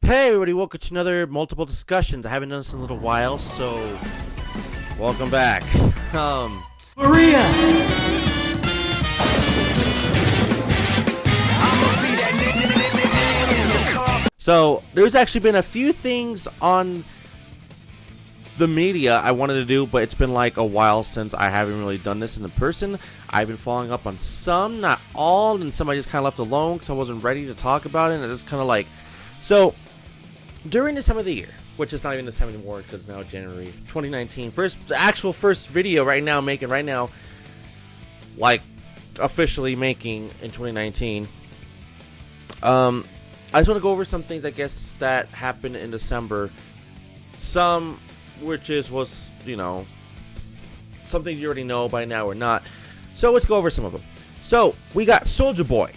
Hey everybody, welcome to another multiple discussions. I haven't done this in a little while, so welcome back. Maria! So there's actually been a few things on the media I wanted to do, but it's been like a while since I haven't really done this in person. I've been following up on some, not all, and some I just kind of left alone because I wasn't ready to talk about it, and it's kind of like, so during this time of the year, which is not even this time anymore because it's now January 2019, the actual first video making right now, like officially making in 2019. I just want to go over some things I guess that happened in December. Some was, you know, some things you already know by now or not. So let's go over some of them. So we got Soulja Boy.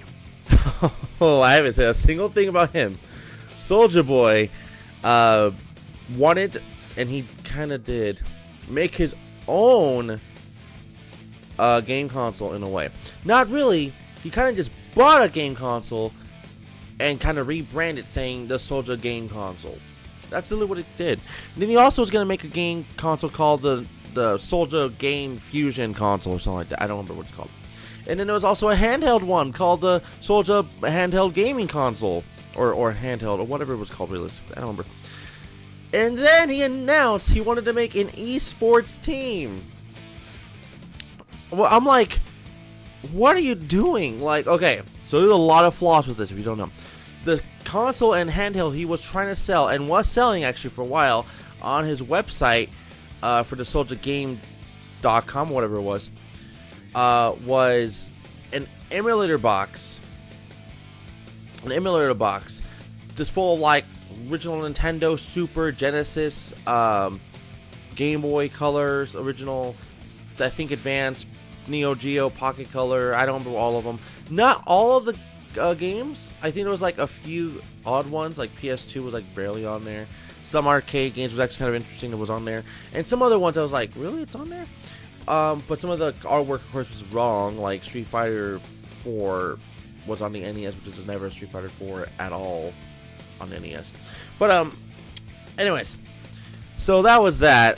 Oh, I haven't said a single thing about him. Soulja Boy wanted, and he kind of did, make his own game console in a way. Not really. He kind of just bought a game console and kind of rebranded, saying the Soulja game console. That's literally what it did. And then he also was going to make a game console called the Soulja Game Fusion console or something like that. I don't remember what it's called. And then there was also a handheld one called the Soulja Handheld Gaming Console. Or handheld, or whatever it was called realistically. I don't remember. And then he announced he wanted to make an esports team. Well, I'm like, what are you doing? Like, okay, so there's a lot of flaws with this if you don't know. The console and handheld he was trying to sell, and was selling actually for a while, on his website for the SouljaGame.com, whatever it was an emulator box. An emulator box just full of like original Nintendo, Super, Genesis, Game Boy Colors, original, I think Advanced, Neo Geo, Pocket Color. I don't remember all of them. Not all of the games. I think there was like a few odd ones, like PS2 was like barely on there. Some arcade games was actually kind of interesting that was on there, and some other ones I was like, really, it's on there? But some of the artwork, of course, was wrong. Like Street Fighter 4 was on the NES, which is never Street Fighter 4 at all on the NES. But anyways, so that was that.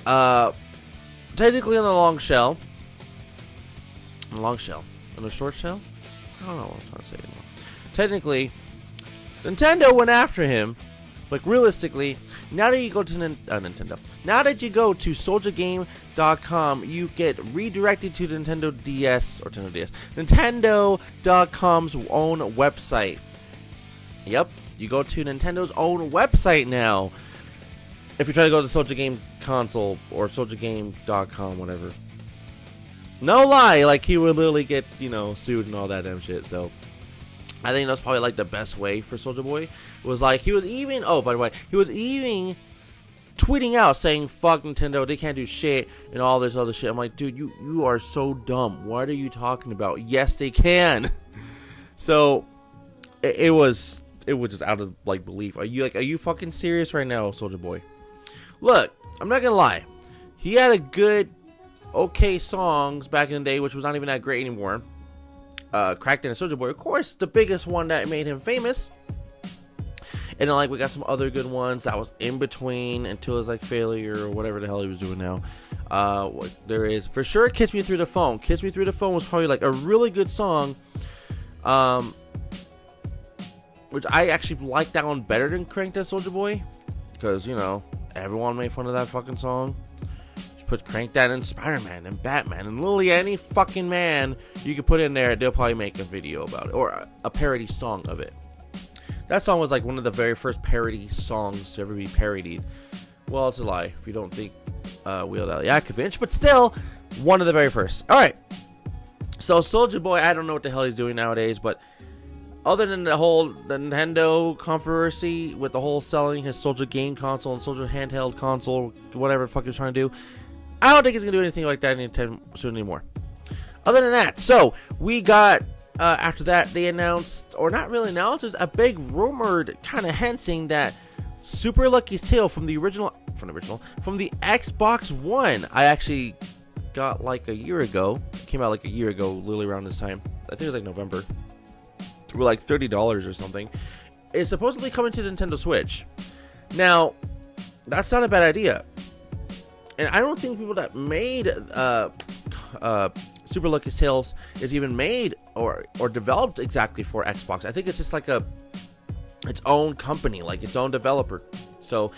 Technically on the long shell, on the short shell. I don't know what I'm trying to say anymore. Technically, Nintendo went after him. Like realistically, now that you go to Nintendo, now that you go to SouljaGame.com, you get redirected to the Nintendo DS or Nintendo DS, Nintendo.com's own website. Yep, you go to Nintendo's own website now. If you try to go to the Soulja Game console or SouljaGame.com, whatever. No lie, like he would literally get, you know, sued and all that damn shit. So I think that's probably like the best way for Soulja Boy. Was like he was even. Oh, by the way, he was even tweeting out saying "fuck Nintendo, they can't do shit" and all this other shit. I'm like, dude, you are so dumb. What are you talking about? Yes, they can. So it was just out of like belief. Are you fucking serious right now, Soulja Boy? Look, I'm not gonna lie. He had a good, okay songs back in the day, which was not even that great anymore. Crackdown and Soulja Boy, of course, the biggest one that made him famous. And then, like, we got some other good ones that was in between until it's like Failure or whatever the hell he was doing now. There is for sure Kiss Me Through the Phone. Kiss Me Through the Phone was probably like a really good song. Which I actually like that one better than Crank That Soulja Boy. Because, you know, everyone made fun of that fucking song. Just put Crank That in Spider-Man and Batman and literally any fucking man you could put in there, they'll probably make a video about it. Or a parody song of it. That song was like one of the very first parody songs to ever be parodied. Well, it's a lie if you don't think Weird Al Yankovic, but still one of the very first. Alright, so Soulja Boy, I don't know what the hell he's doing nowadays, but other than the Nintendo controversy with the whole selling his Soulja game console and Soulja handheld console, whatever the fuck he's trying to do, I don't think he's going to do anything like that anytime soon anymore. Other than that, so we got after that, they announced, or not really announced, there's a big rumored kind of hinting that Super Lucky's Tale from the Xbox One, I actually got like a year ago, came out like a year ago, literally around this time. I think it was like November. For like $30 or something. is supposedly coming to Nintendo Switch. Now, that's not a bad idea. And I don't think people that made Super Lucky's Tales is even made or developed exactly for Xbox. I think it's just like its own company, like its own developer. So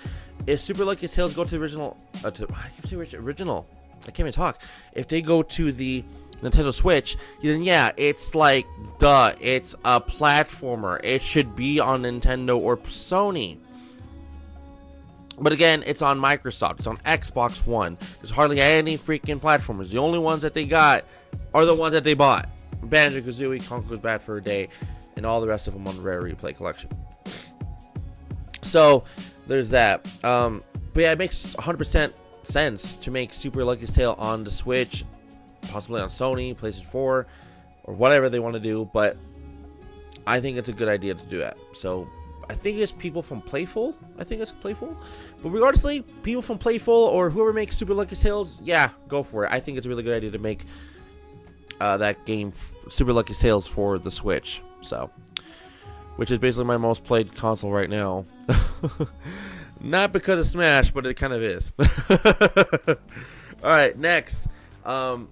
if Super Lucky's Tales go to the original, I can't even talk. If they go to the Nintendo Switch, then yeah, it's like, duh, it's a platformer. It should be on Nintendo or Sony. But again, it's on Microsoft. It's on Xbox One. There's hardly any freaking platformers. The only ones that they got are the ones that they bought. Banjo-Kazooie, Conker's Bad Fur Day, and all the rest of them on the Rare Replay collection. So, there's that. But yeah, it makes 100% sense to make Super Lucky's Tale on the Switch, possibly on Sony, PlayStation 4, or whatever they want to do. But I think it's a good idea to do that. So, I think it's people from Playful. But regardlessly, people from Playful or whoever makes Super Lucky's Tales, yeah, go for it. I think it's a really good idea to make that game, Super Lucky's Tales, for the Switch. So, which is basically my most played console right now. Not because of Smash, but it kind of is. Alright, next. Now,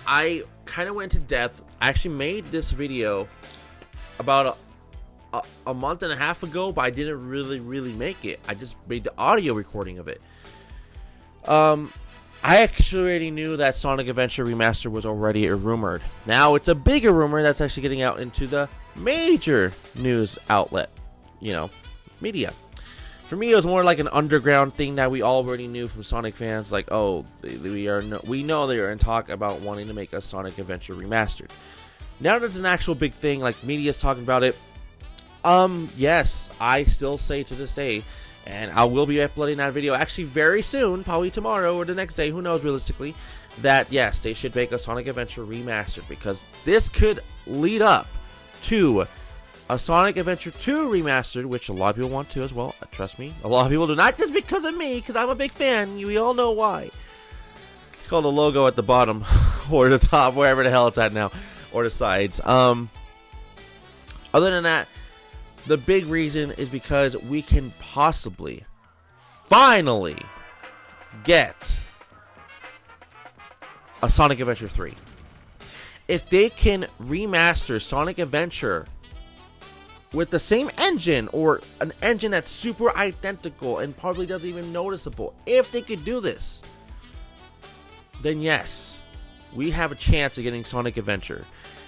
I kind of went into depth. I actually made this video about a month and a half ago, but I didn't really make it. I just made the audio recording of it. I actually already knew that Sonic Adventure Remastered was already rumored. Now it's a bigger rumor that's actually getting out into the major news outlet, media. For me, it was more like an underground thing that we already knew from Sonic fans. Like, oh, we know they are in talk about wanting to make a Sonic Adventure Remastered. Now that it's an actual big thing, like media's talking about it. Yes, I still say to this day, and I will be uploading that video actually very soon, probably tomorrow or the next day, who knows realistically, that yes, they should make a Sonic Adventure Remastered, because this could lead up to a Sonic Adventure 2 Remastered, which a lot of people want to as well. Trust me, a lot of people do, not just because of me, because I'm a big fan. We all know why. It's called a logo at the bottom, or the top, wherever the hell it's at now, or the sides. Other than that, the big reason is because we can possibly, finally, get a Sonic Adventure 3. If they can remaster Sonic Adventure with the same engine, or an engine that's super identical and probably doesn't even noticeable, if they could do this, then yes, we have a chance of getting Sonic Adventure.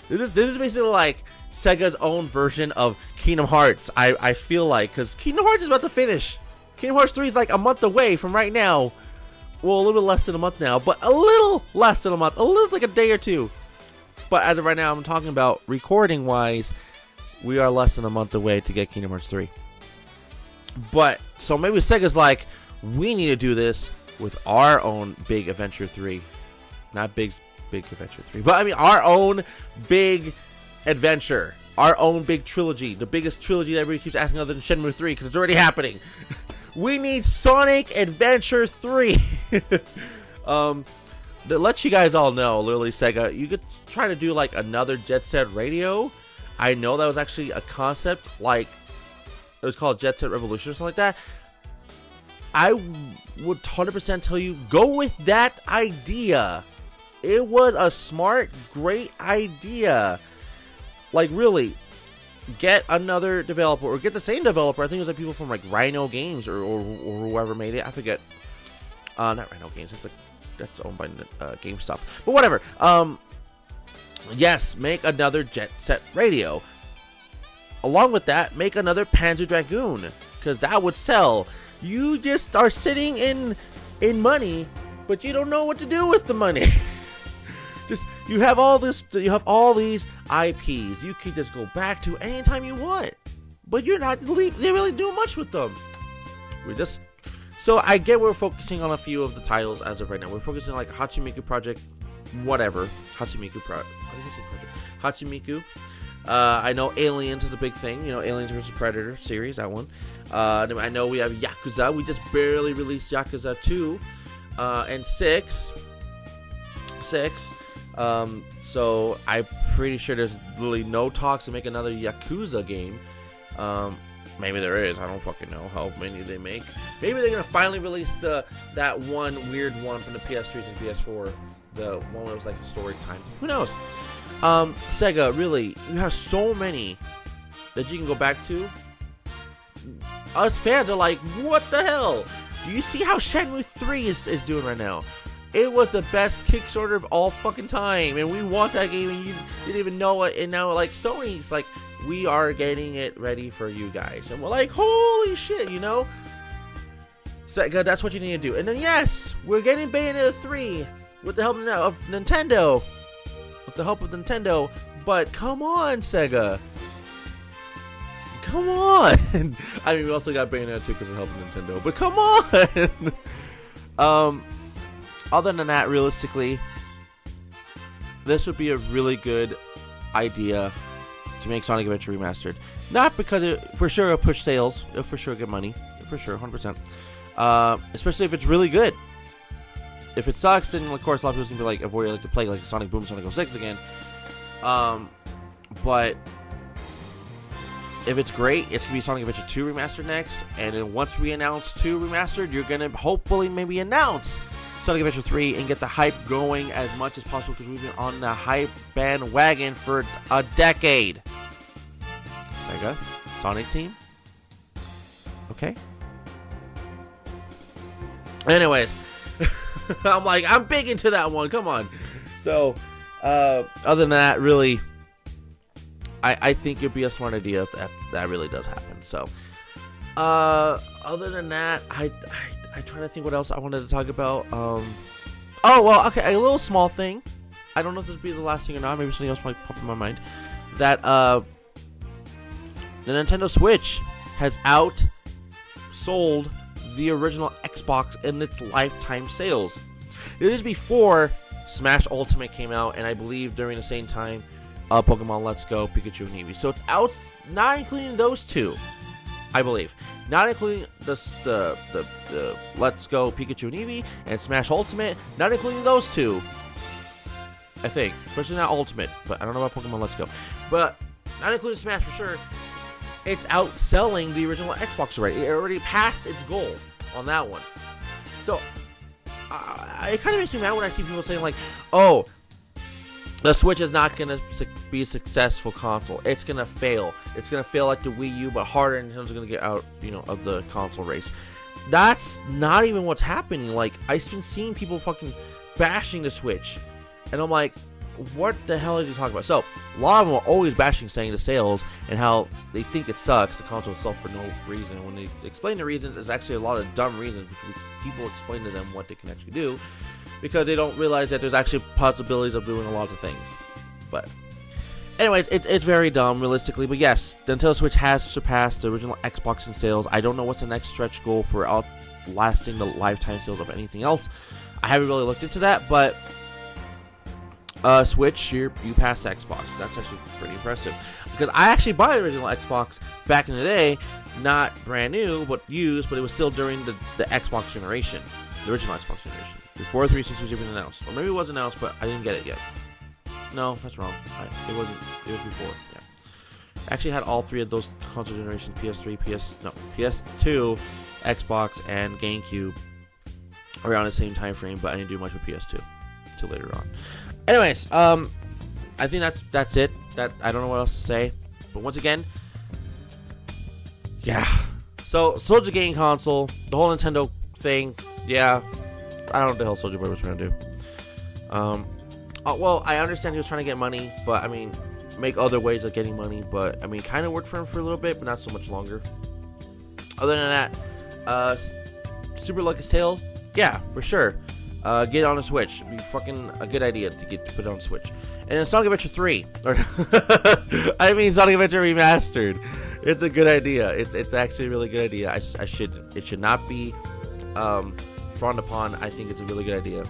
This is basically like Sega's own version of Kingdom Hearts, I feel like, because Kingdom Hearts is about to finish. Kingdom Hearts 3 is like a month away from right now. Well, a little bit less than a month now, but a little less than a month. A little, like a day or two. But as of right now, I'm talking about recording-wise, we are less than a month away to get Kingdom Hearts 3. But, so maybe Sega's like, we need to do this with our own big Adventure 3. Not big Adventure 3, but I mean our own big adventure, our own big trilogy, the biggest trilogy that everybody keeps asking other than Shenmue 3, because it's already happening. We need Sonic Adventure 3. To let you guys all know, literally, Sega, you could try to do like another Jet Set Radio. I know that was actually a concept, like it was called Jet Set Revolution or something like that. I would 100% tell you, go with that idea. It was a smart, great idea. Like, really, get another developer, or get the same developer. I think it was like people from like Rhino Games or whoever made it. I forget. Not Rhino Games. That's owned by GameStop. But whatever. Yes, make another Jet Set Radio. Along with that, make another Panzer Dragoon, because that would sell. You just are sitting in money, but you don't know what to do with the money. You have all these IPs you can just go back to anytime you want, but you're not really doing much with them. So I get we're focusing on a few of the titles as of right now. We're focusing on like Hatsumika Project, whatever. Hatsumika Project. I know Aliens is a big thing. Aliens vs Predator series, that one. I know we have Yakuza. We just barely released Yakuza 2 and 6. So I'm pretty sure there's really no talks to make another Yakuza game. Maybe there is. I don't fucking know how many they make. Maybe they're gonna finally release that one weird one from the PS3 to the PS4. The one where it was like a story time. Who knows? Sega, really, you have so many that you can go back to. Us fans are like, what the hell? Do you see how Shenmue 3 is doing right now? It was the best Kickstarter of all fucking time, and we want that game, and you didn't even know it, and now, like, Sony's like, we are getting it ready for you guys, and we're like, holy shit, you know? Sega, that's what you need to do. And then, yes, we're getting Bayonetta 3 with the help of Nintendo. With the help of Nintendo, but come on, Sega. Come on! I mean, we also got Bayonetta 2 because of help of Nintendo, but come on! Other than that, realistically, this would be a really good idea to make Sonic Adventure Remastered. Not because it for sure will push sales, it'll for sure get money, for sure, 100%. Especially if it's really good. If it sucks, then of course a lot of people can be like, avoid like to play like Sonic Boom, Sonic 06 again. But if it's great, it's gonna be Sonic Adventure 2 Remastered next, and then once we announce 2 Remastered, you're gonna hopefully maybe announce Sonic Adventure 3 and get the hype going as much as possible, because we've been on the hype bandwagon for a decade. Sega, Sonic Team. Okay. Anyways, I'm big into that one. Come on. So, other than that, really, I think it'd be a smart idea if that really does happen. So, other than that, I'm trying to think what else I wanted to talk about. Oh, well, okay, a little small thing. I don't know if this will be the last thing or not. Maybe something else might pop in my mind. That, the Nintendo Switch has outsold the original Xbox in its lifetime sales. This is before Smash Ultimate came out, and I believe during the same time, Pokemon Let's Go, Pikachu, and Eevee. So it's out, not including those two, I believe. Not including the Let's Go, Pikachu, and Eevee, and Smash Ultimate. Not including those two, I think. Especially not Ultimate, but I don't know about Pokemon Let's Go. But not including Smash for sure. It's outselling the original Xbox already. It already passed its goal on that one. So, it kind of makes me mad when I see people saying like, oh, the Switch is not going to be a successful console. It's going to fail. It's going to fail like the Wii U, but harder, and Nintendo's going to get out, of the console race. That's not even what's happening. Like, I've been seeing people fucking bashing the Switch, and I'm like, what the hell are you talking about? So, a lot of them are always bashing, saying the sales and how they think it sucks, the console itself, for no reason. When they explain the reasons, there's actually a lot of dumb reasons, which people explain to them what they can actually do, because they don't realize that there's actually possibilities of doing a lot of things. But, anyways, it's very dumb, realistically. But yes, the Nintendo Switch has surpassed the original Xbox in sales. I don't know what's the next stretch goal for outlasting the lifetime sales of anything else. I haven't really looked into that, but Switch, you passed Xbox. That's actually pretty impressive. Because I actually bought the original Xbox back in the day, not brand new, but used, but it was still during the Xbox generation, the original Xbox generation, before 360 was even announced. Or maybe it was announced, but I didn't get it yet. No, that's wrong. It wasn't. It was before. Yeah. I actually had all three of those console generations: PS3, PS2, Xbox, and GameCube around the same time frame. But I didn't do much with PS2 until later on. Anyways, I think that's it. That I don't know what else to say. But once again, yeah. So Soulja Game console, the whole Nintendo thing. Yeah, I don't know what the hell Soulja Boy was trying to do. Well, I understand he was trying to get money, but I mean, make other ways of getting money. But I mean, kind of worked for him for a little bit, but not so much longer. Other than that, Super Lucky's Tale, yeah, for sure. Get it on a Switch. It'd be fucking a good idea to put it on Switch. And then Sonic Adventure 3. I mean Sonic Adventure Remastered. It's a good idea. It's actually a really good idea. It should not be frowned upon. I think it's a really good idea.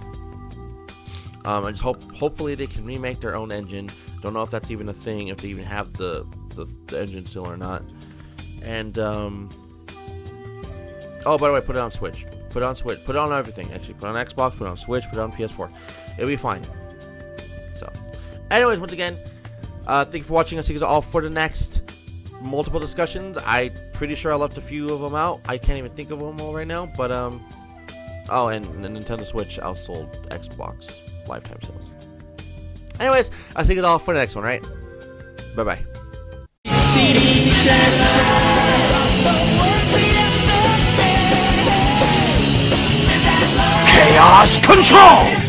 I just hopefully they can remake their own engine. Don't know if that's even a thing, if they even have the engine still or not. And oh, by the way, put it on Switch. Put it on Switch. Put it on everything, actually. Put it on Xbox, put it on Switch, put it on PS4. It'll be fine. So, anyways, once again, thank you for watching. I'll see you guys all for the next multiple discussions. I'm pretty sure I left a few of them out. I can't even think of them all right now. But oh, and the Nintendo Switch outsold Xbox lifetime sales. Anyways, I'll take it all for the next one, right? Bye bye. Chaos Control!